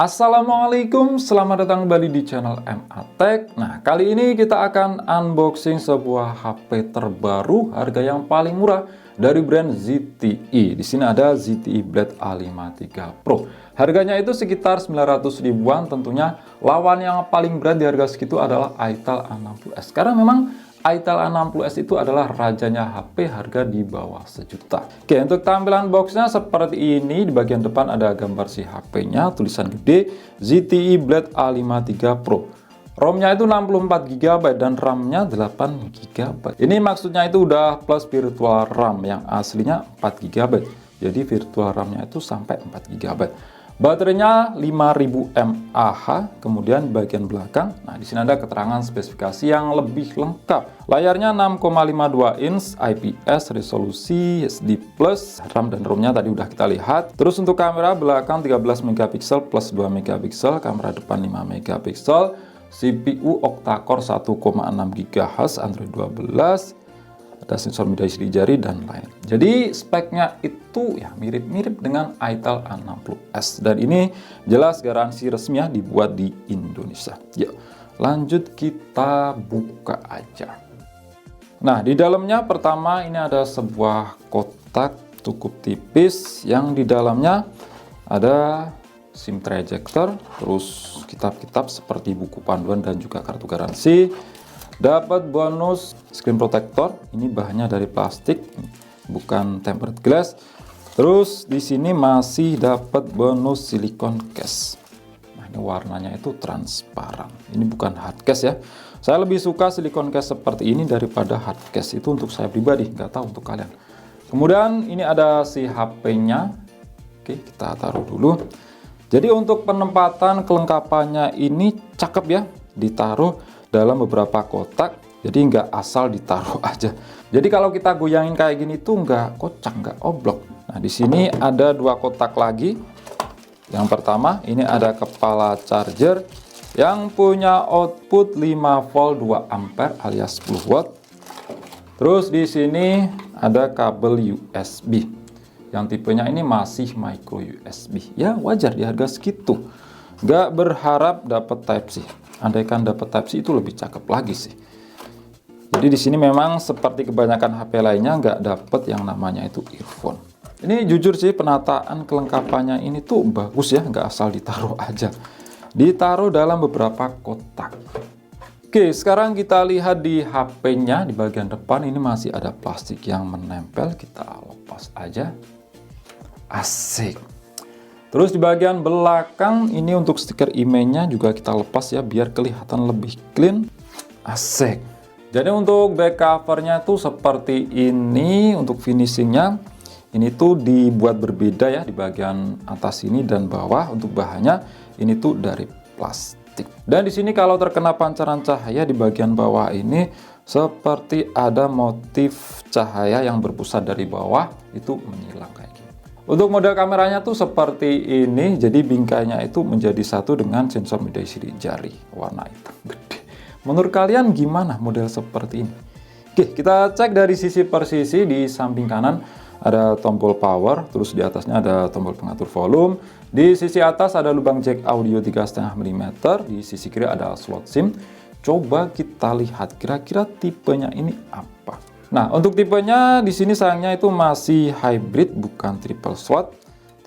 Assalamualaikum, selamat datang kembali di channel MA Tech. Nah, kali ini kita akan unboxing sebuah HP terbaru, harga yang paling murah dari brand ZTE. Di sini ada ZTE Blade A53 Pro. Harganya itu sekitar 900 ribuan. Tentunya lawan yang paling berat di harga segitu adalah itel A60s. Karena memang itel A60s itu adalah rajanya HP, harga di bawah sejuta. Oke, untuk tampilan boxnya seperti ini. Di bagian depan ada gambar si HP-nya, tulisan gede ZTE Blade A53 Pro. ROM-nya itu 64 GB dan RAM-nya 8 GB. Ini maksudnya itu udah plus virtual RAM, yang aslinya 4 GB. Jadi virtual RAM-nya itu sampai 4 GB. Baterainya 5000 mAh, kemudian bagian belakang. Nah, di sini ada keterangan spesifikasi yang lebih lengkap. Layarnya 6,52 inch, IPS, resolusi HD+, RAM dan ROM-nya tadi udah kita lihat. Terus untuk kamera belakang 13 megapiksel plus 2 megapiksel, kamera depan 5 megapiksel, CPU octa-core 1,6 GHz, Android 12. Ada sensor media isi jari dan lain. Jadi speknya itu ya mirip-mirip dengan itel A60s, dan ini jelas garansi resmi ya, dibuat di Indonesia. Yuk, lanjut kita buka aja. Nah, di dalamnya pertama ini ada sebuah kotak cukup tipis yang di dalamnya ada SIM ejector, terus kitab-kitab seperti buku panduan dan juga kartu garansi. Dapat bonus screen protector, ini bahannya dari plastik, bukan tempered glass. Terus di sini masih dapat bonus silikon case. Nah, ini warnanya itu transparan. Ini bukan hard case ya. Saya lebih suka silikon case seperti ini daripada hard case, itu untuk saya pribadi, nggak tahu untuk kalian. Kemudian ini ada si HP-nya. Oke, kita taruh dulu. Jadi untuk penempatan kelengkapannya ini cakep ya, ditaruh dalam beberapa kotak, jadi nggak asal ditaruh aja. Jadi kalau kita goyangin kayak gini tuh nggak kocak, nggak oblong. Nah, di sini ada dua kotak lagi. Yang pertama ini ada kepala charger yang punya output 5 volt 2 ampere alias 10 watt. Terus di sini ada kabel USB yang tipenya ini masih micro USB. Ya wajar di harga segitu. Nggak berharap dapat Type-C. Andaikan dapat Type-C itu lebih cakep lagi sih. Jadi di sini memang seperti kebanyakan HP lainnya nggak dapat yang namanya itu earphone. Ini jujur sih, penataan kelengkapannya ini tuh bagus ya, nggak asal ditaruh aja. Ditaruh dalam beberapa kotak. Oke, sekarang kita lihat di HP-nya. Di bagian depan ini masih ada plastik yang menempel. Kita lepas aja. Asik. Terus di bagian belakang ini untuk stiker emailnya juga kita lepas ya, biar kelihatan lebih clean. Asik. Jadi untuk back covernya tuh seperti ini. Untuk finishingnya ini tuh dibuat berbeda ya, di bagian atas ini dan bawah. Untuk bahannya ini tuh dari plastik. Dan di sini kalau terkena pancaran cahaya di bagian bawah ini seperti ada motif cahaya yang berpusat dari bawah, itu menyilang kayak gini. Untuk model kameranya tuh seperti ini, jadi bingkainya itu menjadi satu dengan sensor media isi jari warna hitam gede. Menurut kalian gimana model seperti ini? Oke, kita cek dari sisi per sisi. Di samping kanan ada tombol power, terus di atasnya ada tombol pengatur volume. Di sisi atas ada lubang jack audio 3,5 mm, di sisi kiri ada slot SIM. Coba kita lihat kira-kira tipenya ini apa. Nah, untuk tipenya di sini sayangnya itu masih hybrid, bukan triple slot.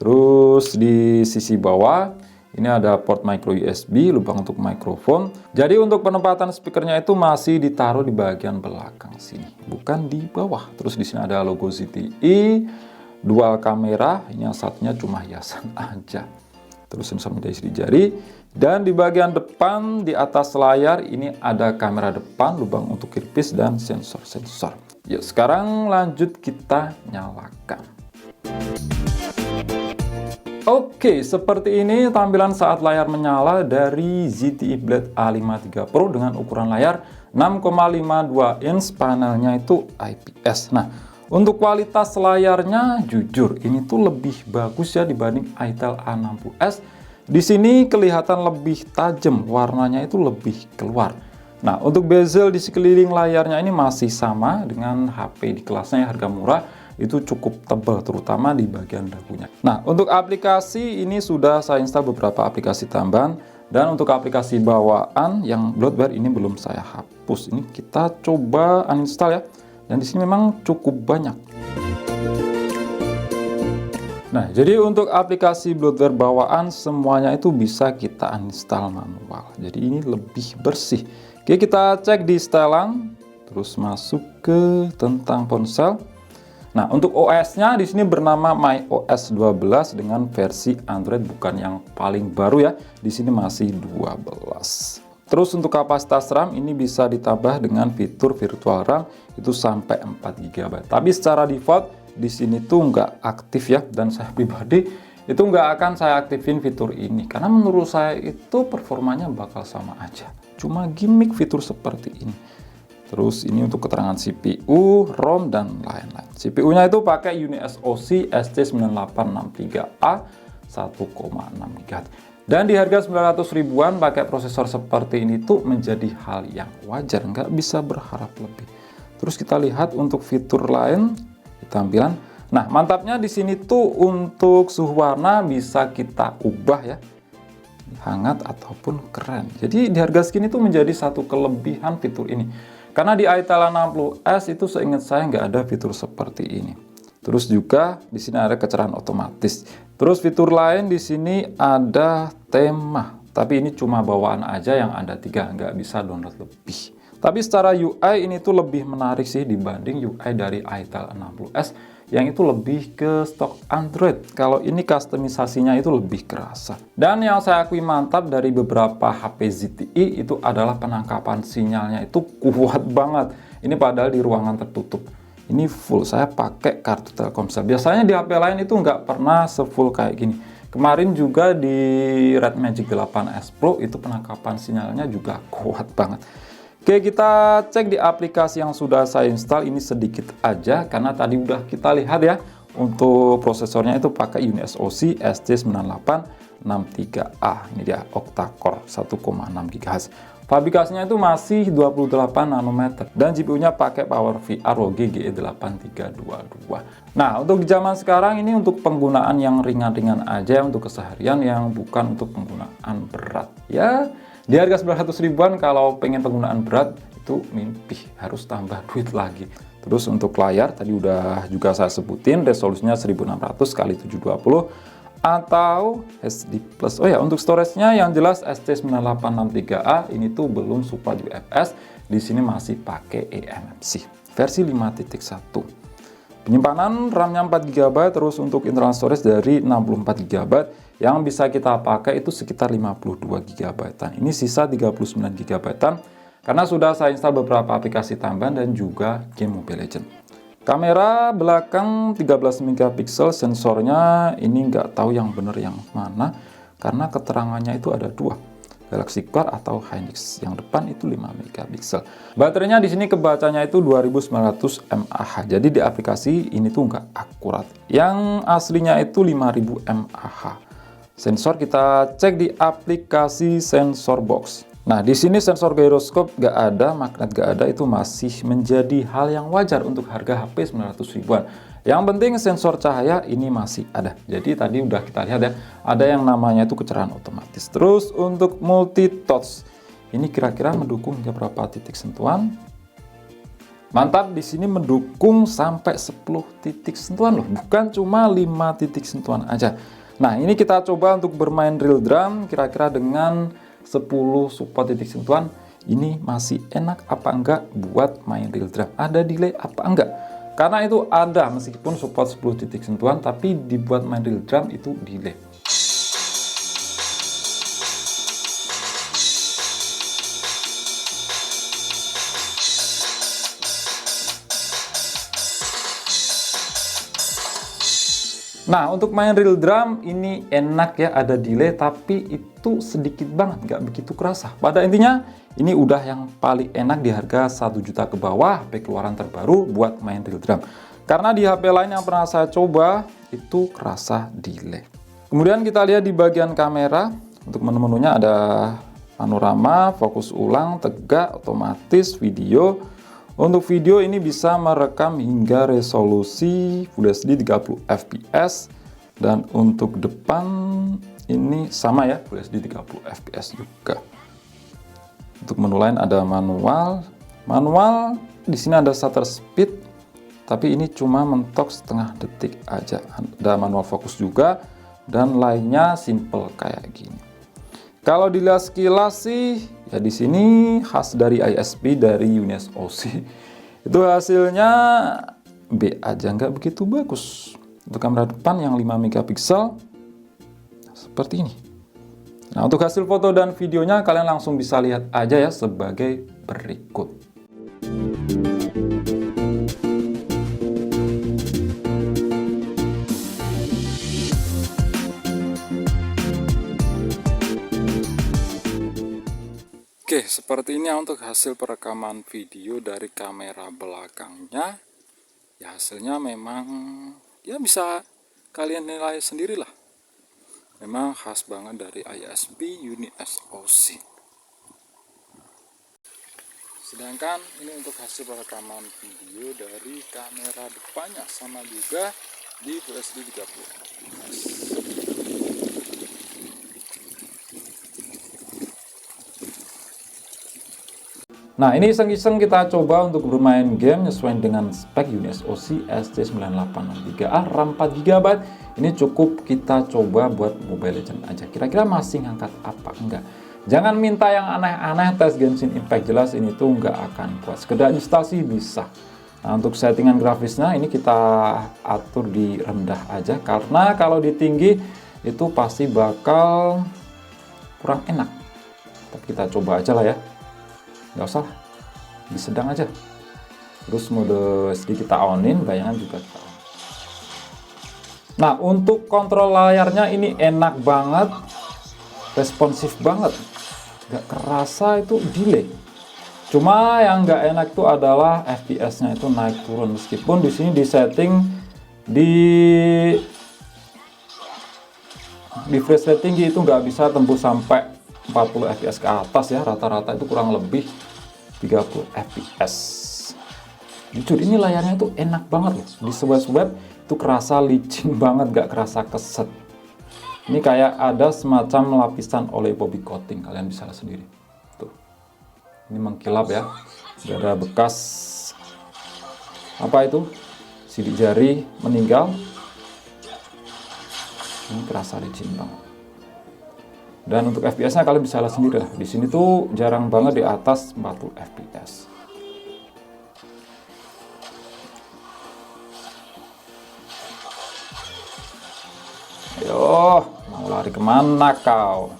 Terus di sisi bawah ini ada port micro USB, lubang untuk mikrofon. Jadi untuk penempatan speakernya itu masih ditaruh di bagian belakang sini, bukan di bawah. Terus di sini ada logo ZTE, dual kamera, ini yang satunya cuma hiasan aja. Terus sensor media isi jari. Dan di bagian depan di atas layar ini ada kamera depan, lubang untuk earpiece dan sensor-sensor. Yuk, sekarang lanjut kita nyalakan. Oke, seperti ini tampilan saat layar menyala dari ZTE Blade A53 Pro dengan ukuran layar 6,52 inch, panelnya itu IPS. Nah, untuk kualitas layarnya jujur ini tuh lebih bagus ya dibanding itel A60s. Di sini kelihatan lebih tajam, warnanya itu lebih keluar. Nah, untuk bezel di sekeliling layarnya ini masih sama dengan HP di kelasnya yang harga murah. itu cukup tebal, terutama di bagian dagunya. Nah, untuk aplikasi ini sudah saya install beberapa aplikasi tambahan, dan untuk aplikasi bawaan yang bloatware ini belum saya hapus. Ini kita coba uninstall ya, dan di sini memang cukup banyak. Nah, jadi untuk aplikasi bloatware bawaan semuanya itu bisa kita uninstall manual. Jadi ini lebih bersih. Oke, kita cek di setelan, terus masuk ke tentang ponsel. Nah, untuk OS-nya di sini bernama MyOS 12 dengan versi Android bukan yang paling baru ya. Di sini masih 12. Terus untuk kapasitas RAM ini bisa ditambah dengan fitur virtual RAM itu sampai 4 GB. Tapi secara default di sini tuh nggak aktif ya, dan saya pribadi itu nggak akan saya aktifin fitur ini karena menurut saya itu performanya bakal sama aja, cuma gimmick fitur seperti ini. Terus ini untuk keterangan CPU, ROM, dan lain-lain. CPU-nya itu pakai UniSoC ST9863A 1,6 GHz, dan di harga 900 ribuan pakai prosesor seperti ini tuh menjadi hal yang wajar, nggak bisa berharap lebih. Terus kita lihat untuk fitur lain tampilan. Nah, mantapnya di sini tuh untuk suhu warna bisa kita ubah ya, hangat ataupun keren. Jadi di harga segini tuh menjadi satu kelebihan fitur ini. Karena di itel 60s itu seingat saya nggak ada fitur seperti ini. Terus juga di sini ada kecerahan otomatis. Terus fitur lain di sini ada tema. Tapi ini cuma bawaan aja yang ada 3, nggak bisa download lebih. Tapi secara UI ini tuh lebih menarik sih dibanding UI dari itel 60s yang itu lebih ke stok Android. Kalau ini kustomisasinya itu lebih kerasa. Dan yang saya akui mantap dari beberapa HP ZTE itu adalah penangkapan sinyalnya itu kuat banget. Ini padahal di ruangan tertutup. Ini full, saya pakai kartu Telkomsel. Biasanya di HP lain itu nggak pernah sefull kayak gini. Kemarin juga di Red Magic 8S Pro itu penangkapan sinyalnya juga kuat banget. Oke, kita cek di aplikasi yang sudah saya install. Ini sedikit aja karena tadi udah kita lihat ya. Untuk prosesornya itu pakai UniSoC ST9863A. Ini dia octa-core 1,6 GHz. Fabrikasinya itu masih 28 nanometer dan GPU-nya pakai PowerVR ROG GE8322. Nah, untuk di zaman sekarang ini untuk penggunaan yang ringan-ringan aja, untuk keseharian yang bukan untuk penggunaan berat. Ya, di harga 900 ribuan kalau pengen penggunaan berat itu mimpi, harus tambah duit lagi. Terus untuk layar tadi udah juga saya sebutin, resolusinya 1600 x 720 atau HD+. Oh ya, untuk storage-nya yang jelas ST9863A ini tuh belum support UFS. Di sini masih pakai eMMC versi 5.1. Penyimpanan RAM-nya 4 GB, terus untuk internal storage dari 64 GB yang bisa kita pakai itu sekitar 52 GB. Ini sisa 39 GB karena sudah saya install beberapa aplikasi tambahan dan juga game Mobile Legends. Kamera belakang 13 MP, sensornya ini nggak tahu yang bener yang mana karena keterangannya itu ada 2. Galaxy Core atau Hynix. Yang depan itu 5 MP. Baterainya di sini kebacanya itu 2900 mAh. Jadi di aplikasi ini tuh nggak akurat. Yang aslinya itu 5000 mAh. Sensor kita cek di aplikasi Sensor Box. Nah, di sini sensor gyroscope nggak ada, magnet nggak ada, itu masih menjadi hal yang wajar untuk harga HP 900 ribuan. Yang penting sensor cahaya ini masih ada. Jadi tadi udah kita lihat ya, ada yang namanya itu kecerahan otomatis. Terus untuk multi touch, ini kira-kira mendukung berapa titik sentuhan? Mantap, di sini mendukung sampai 10 titik sentuhan loh, bukan cuma 5 titik sentuhan aja. Nah, ini kita coba untuk bermain real drum, kira-kira dengan 10 support titik sentuhan, ini masih enak apa enggak buat main real drum? Ada delay apa enggak? Karena itu ada, meskipun support 10 titik sentuhan, tapi dibuat main real drum itu delay. Nah, untuk main real drum ini enak ya, ada delay, tapi itu sedikit banget, nggak begitu kerasa. Pada intinya, ini udah yang paling enak di harga 1 juta ke bawah, HP keluaran terbaru buat main real drum. Karena di HP lain yang pernah saya coba, itu kerasa delay. Kemudian kita lihat di bagian kamera, untuk menu-menunya ada panorama, fokus ulang, tegak, otomatis, video. Untuk video ini bisa merekam hingga resolusi Full HD 30 fps, dan untuk depan ini sama ya, Full HD 30 fps juga. Untuk menu lain ada manual. Manual di sini ada shutter speed, tapi ini cuma mentok setengah detik aja. Ada manual fokus juga, dan lainnya simple kayak gini. Kalau dilihat sekilas sih, ya di sini khas dari ISP dari UNIS OC. Itu hasilnya B aja, nggak begitu bagus. Untuk kamera depan yang 5 megapiksel seperti ini. Nah, untuk hasil foto dan videonya kalian langsung bisa lihat aja ya sebagai berikut. Oke, seperti ini ya untuk hasil perekaman video dari kamera belakangnya. Ya hasilnya memang ya bisa kalian nilai sendirilah. Memang khas banget dari ISP UNIS OC. Sedangkan ini untuk hasil perekaman video dari kamera depannya, sama juga di Full HD 30 fps. Nah, ini iseng-iseng kita coba untuk bermain game nyesuaiin dengan spek UNIS OC ST9863A RAM 4GB. Ini cukup kita coba buat Mobile Legends aja. Kira-kira masih ngangkat apa enggak? Jangan minta yang aneh-aneh, tes Genshin Impact, jelas ini tuh nggak akan kuat. Sekedar instalasi bisa. Nah, untuk settingan grafisnya ini kita atur di rendah aja, karena kalau di tinggi itu pasti bakal kurang enak. Tapi kita coba aja lah ya. Nggak usah, di sedang aja. Terus mode SD kita onin, bayangan juga kita on. Nah, untuk kontrol layarnya ini enak banget, responsif banget, nggak kerasa itu delay. Cuma yang nggak enak itu adalah FPS-nya itu naik turun, meskipun di sini disetting di refresh rate tinggi itu nggak bisa tembus sampai 40 fps ke atas ya, rata-rata itu kurang lebih 30 fps. Jujur ini layarnya itu enak banget loh, di swipe-swipe itu kerasa licin banget, gak kerasa keset. Ini kayak ada semacam lapisan oleh bobby coating, kalian bisa lihat sendiri tuh. Ini mengkilap ya, gak ada bekas apa itu sidik jari meninggal. Ini kerasa licin banget. Dan untuk FPS-nya kalian bisa lihat sendiri lah. Di sini tuh jarang banget di atas 40 fps. Ayo, mau lari kemana kau?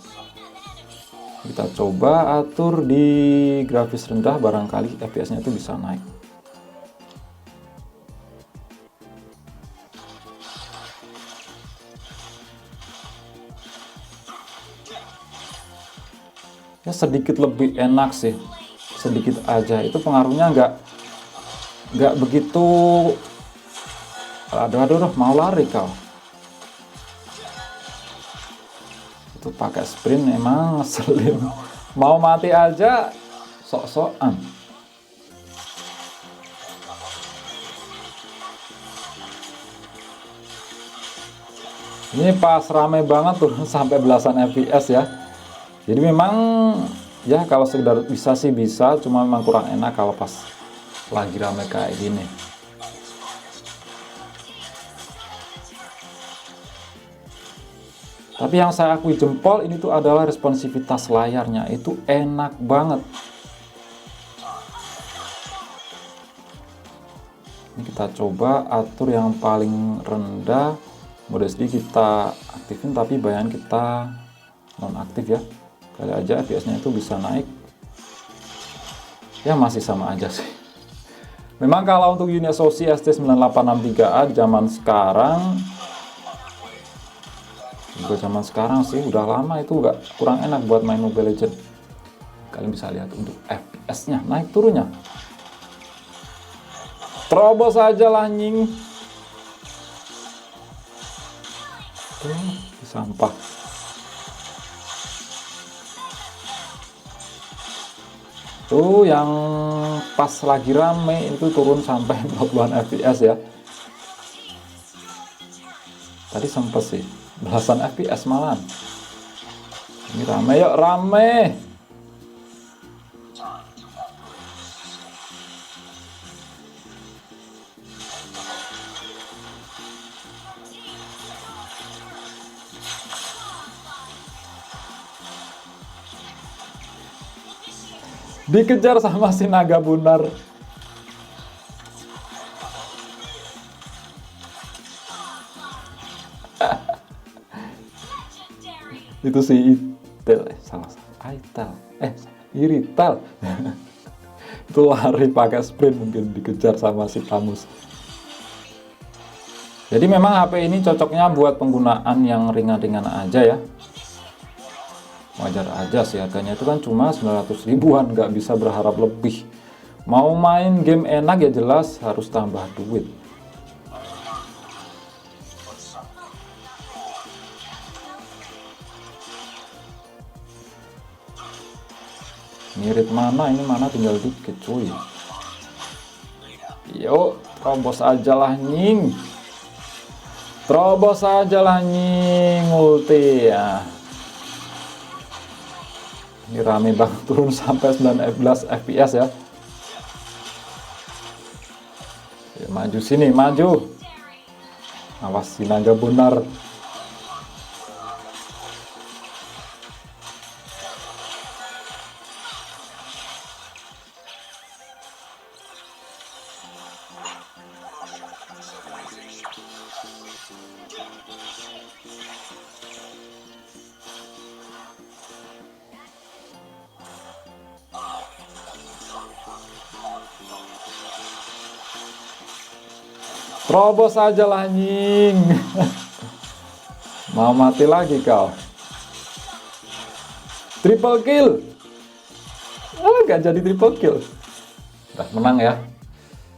Kita coba atur di grafis rendah, barangkali FPS-nya itu bisa naik. Ya sedikit lebih enak sih, sedikit aja, itu pengaruhnya nggak begitu. Aduh, mau lari kau. Itu pakai sprint emang ngeselin, mau mati aja sok-sokan. Ini pas rame banget turun sampai belasan fps ya. Jadi memang ya kalau sekedar bisa sih bisa, cuma memang kurang enak kalau pas lagi rame kayak gini. Tapi yang saya akui jempol ini tuh adalah responsivitas layarnya, itu enak banget. Ini kita coba atur yang paling rendah, mode SD kita aktifin, tapi bayangan kita nonaktif ya. Kali aja FPS-nya itu bisa naik. Ya masih sama aja sih. Memang kalau untuk UNIS OC ST9863A zaman sekarang, juga zaman sekarang sih udah lama itu nggak, kurang enak buat main Mobile Legends. Kalian bisa lihat untuk FPS-nya naik turunnya. Terobos aja lah nying. Tuh, di sampah. Tuh yang pas lagi rame itu turun sampai 40-an fps ya. Tadi sempet sih belasan fps malahan. Ini rame, yuk rame. Dikejar sama si naga bunar. Itu si Itel, Irital. Itu lari pakai sprint, mungkin dikejar sama si Camus. Jadi memang HP ini cocoknya buat penggunaan yang ringan-ringan aja ya. Wajar aja sih, harganya itu kan cuma 900 ribuan, nggak bisa berharap lebih. Mau main game enak ya jelas harus tambah duit. Ngirit mana, ini mana tinggal dikit cuy. Yuk terobos aja lah nying. Terobos aja lah nying, ulti ya. Ini rame banget, turun sampai 19 fps ya. Ya, maju sini, maju. Awas si naga bunar. Terobos aja lah nying. Mau mati lagi kau. Triple kill. Gak jadi triple kill. Udah menang ya.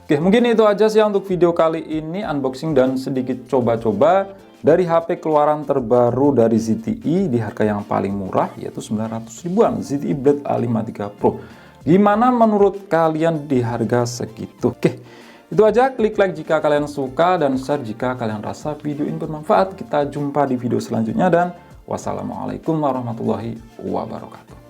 Oke, mungkin itu aja sih untuk video kali ini, unboxing dan sedikit coba-coba dari HP keluaran terbaru dari ZTE di harga yang paling murah, yaitu 900 ribuan, ZTE Blade A53 Pro. Gimana menurut kalian di harga segitu? Oke, itu aja. Klik like jika kalian suka dan share jika kalian rasa video ini bermanfaat. Kita jumpa di video selanjutnya dan wassalamualaikum warahmatullahi wabarakatuh.